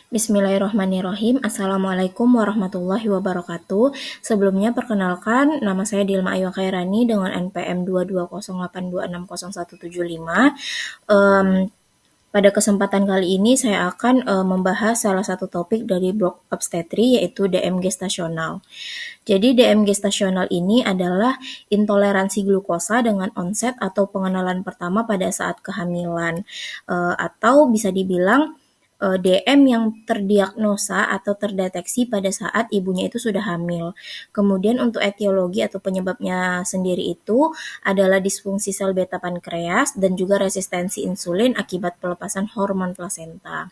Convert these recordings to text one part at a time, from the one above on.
Bismillahirrahmanirrahim. Assalamualaikum warahmatullahi wabarakatuh. Sebelumnya perkenalkan, nama saya Dilma Ayu Khairani dengan NPM 22082260175. Pada kesempatan kali ini saya akan membahas salah satu topik dari blok obstetri, yaitu DM gestasional. Jadi DM gestasional ini adalah intoleransi glukosa dengan onset atau pengenalan pertama pada saat kehamilan, atau bisa dibilang DM yang terdiagnosa atau terdeteksi pada saat ibunya itu sudah hamil. Kemudian untuk etiologi atau penyebabnya sendiri itu adalah disfungsi sel beta pankreas dan juga resistensi insulin akibat pelepasan hormon plasenta.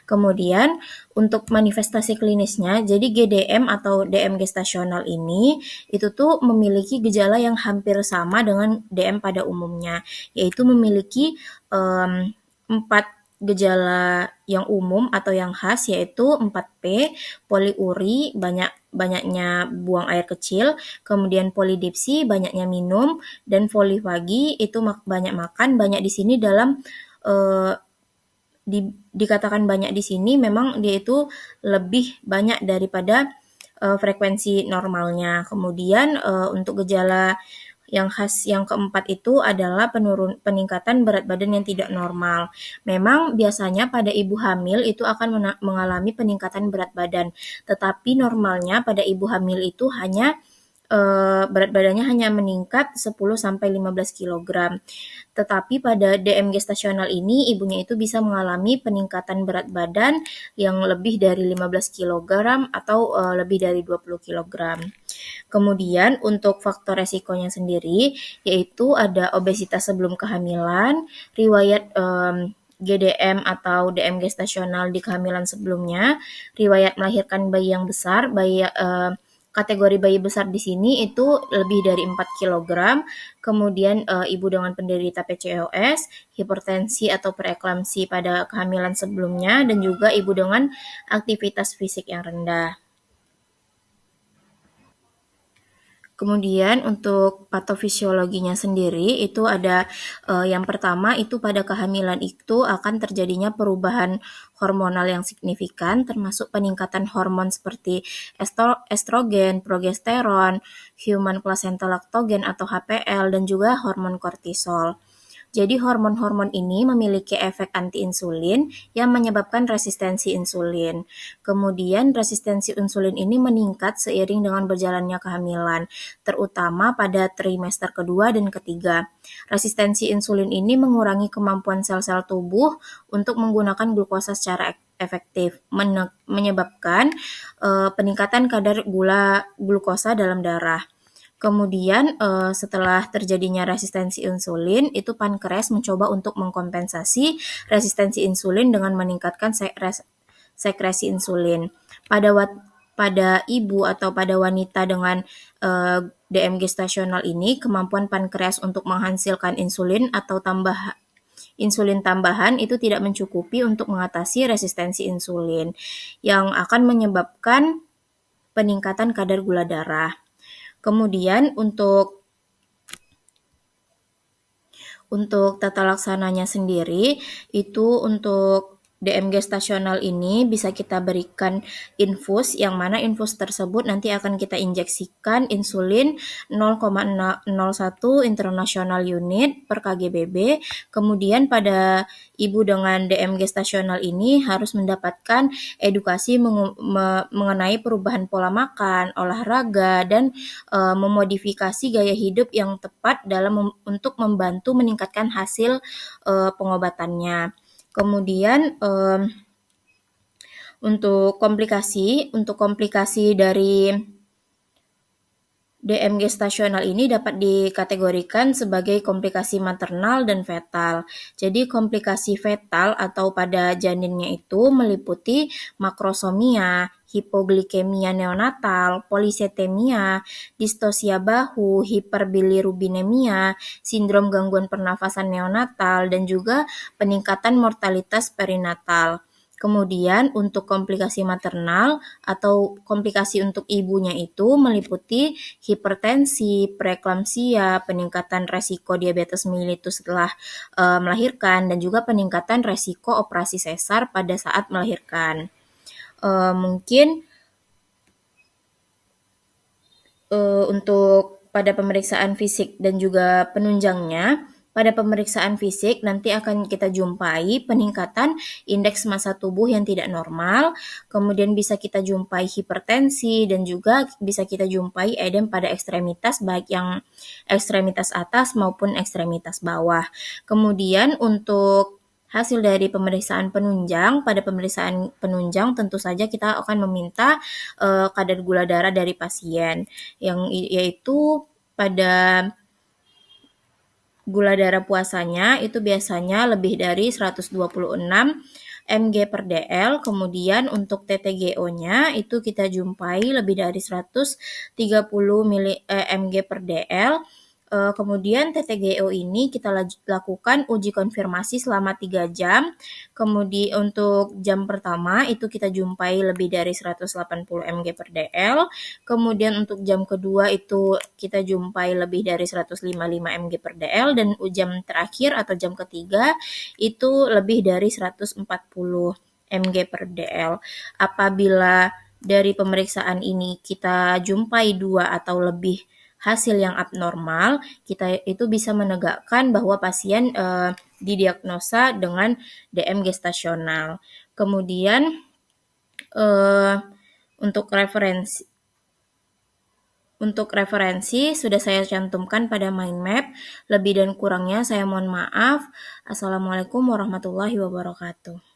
Kemudian untuk manifestasi klinisnya, jadi GDM atau DM gestasional ini itu tuh memiliki gejala yang hampir sama dengan DM pada umumnya, yaitu memiliki 4 gejala yang umum atau yang khas, yaitu 4P, poliuri, banyaknya buang air kecil, kemudian polidipsi, banyaknya minum, dan polifagi itu banyak makan. Banyak di sini dalam dikatakan banyak di sini memang dia itu lebih banyak daripada frekuensi normalnya. Kemudian untuk gejala yang khas yang keempat itu adalah peningkatan berat badan yang tidak normal. Memang biasanya pada ibu hamil itu akan mengalami peningkatan berat badan, tetapi normalnya pada ibu hamil itu hanya berat badannya hanya meningkat 10-15 kg. Tetapi pada DM gestasional ini ibunya itu bisa mengalami peningkatan berat badan yang lebih dari 15 kg atau lebih dari 20 kg. Kemudian untuk faktor resikonya sendiri yaitu ada obesitas sebelum kehamilan, riwayat GDM atau DM gestasional di kehamilan sebelumnya, riwayat melahirkan bayi yang besar, kategori bayi besar di sini itu lebih dari 4 kg, kemudian ibu dengan penderita PCOS, hipertensi atau preeklamsi pada kehamilan sebelumnya, dan juga ibu dengan aktivitas fisik yang rendah. Kemudian untuk patofisiologinya sendiri itu ada yang pertama itu pada kehamilan itu akan terjadinya perubahan hormonal yang signifikan termasuk peningkatan hormon seperti estrogen, progesteron, human placenta lactogen atau HPL dan juga hormon kortisol. Jadi hormon-hormon ini memiliki efek anti-insulin yang menyebabkan resistensi insulin. Kemudian resistensi insulin ini meningkat seiring dengan berjalannya kehamilan, terutama pada trimester kedua dan ketiga. Resistensi insulin ini mengurangi kemampuan sel-sel tubuh untuk menggunakan glukosa secara efektif, menyebabkan peningkatan kadar glukosa dalam darah. Kemudian setelah terjadinya resistensi insulin, itu pankreas mencoba untuk mengkompensasi resistensi insulin dengan meningkatkan sekresi insulin. Pada ibu atau pada wanita dengan DM gestasional ini, kemampuan pankreas untuk menghasilkan insulin atau insulin tambahan itu tidak mencukupi untuk mengatasi resistensi insulin yang akan menyebabkan peningkatan kadar gula darah. Kemudian untuk tata laksananya sendiri itu untuk DM gestasional ini bisa kita berikan infus, yang mana infus tersebut nanti akan kita injeksikan insulin 0,01 international unit per kgbb. Kemudian pada ibu dengan DM gestasional ini harus mendapatkan edukasi mengenai perubahan pola makan, olahraga, dan memodifikasi gaya hidup yang tepat untuk membantu meningkatkan hasil pengobatannya. Kemudian untuk komplikasi dari DM gestasional ini dapat dikategorikan sebagai komplikasi maternal dan fetal. Jadi komplikasi fetal atau pada janinnya itu meliputi makrosomia, hipoglikemia neonatal, polisetemia, distosia bahu, hiperbilirubinemia, sindrom gangguan pernafasan neonatal, dan juga peningkatan mortalitas perinatal. Kemudian untuk komplikasi maternal atau komplikasi untuk ibunya itu meliputi hipertensi, preeklamsia, peningkatan resiko diabetes mellitus setelah melahirkan, dan juga peningkatan resiko operasi sesar pada saat melahirkan. Mungkin untuk pada pemeriksaan fisik dan juga penunjangnya, pada pemeriksaan fisik nanti akan kita jumpai peningkatan indeks massa tubuh yang tidak normal, kemudian bisa kita jumpai hipertensi dan juga bisa kita jumpai edem pada ekstremitas baik yang ekstremitas atas maupun ekstremitas bawah. Kemudian untuk hasil dari pemeriksaan penunjang, pada pemeriksaan penunjang tentu saja kita akan meminta kadar gula darah dari pasien yaitu pada gula darah puasanya itu biasanya lebih dari 126 mg per dl, kemudian untuk TTGO-nya itu kita jumpai lebih dari 130 mg per dl. Kemudian TTGO ini kita lakukan uji konfirmasi selama 3 jam. Kemudian untuk jam pertama itu kita jumpai lebih dari 180 mg per dl. Kemudian untuk jam kedua itu kita jumpai lebih dari 155 mg per dl, dan jam terakhir atau jam ketiga itu lebih dari 140 mg per dl. Apabila dari pemeriksaan ini kita jumpai 2 atau lebih hasil yang abnormal, kita itu bisa menegakkan bahwa pasien didiagnosa dengan DM gestasional. Kemudian untuk referensi sudah saya cantumkan pada mind map. Lebih dan kurangnya saya mohon maaf. Assalamualaikum warahmatullahi wabarakatuh.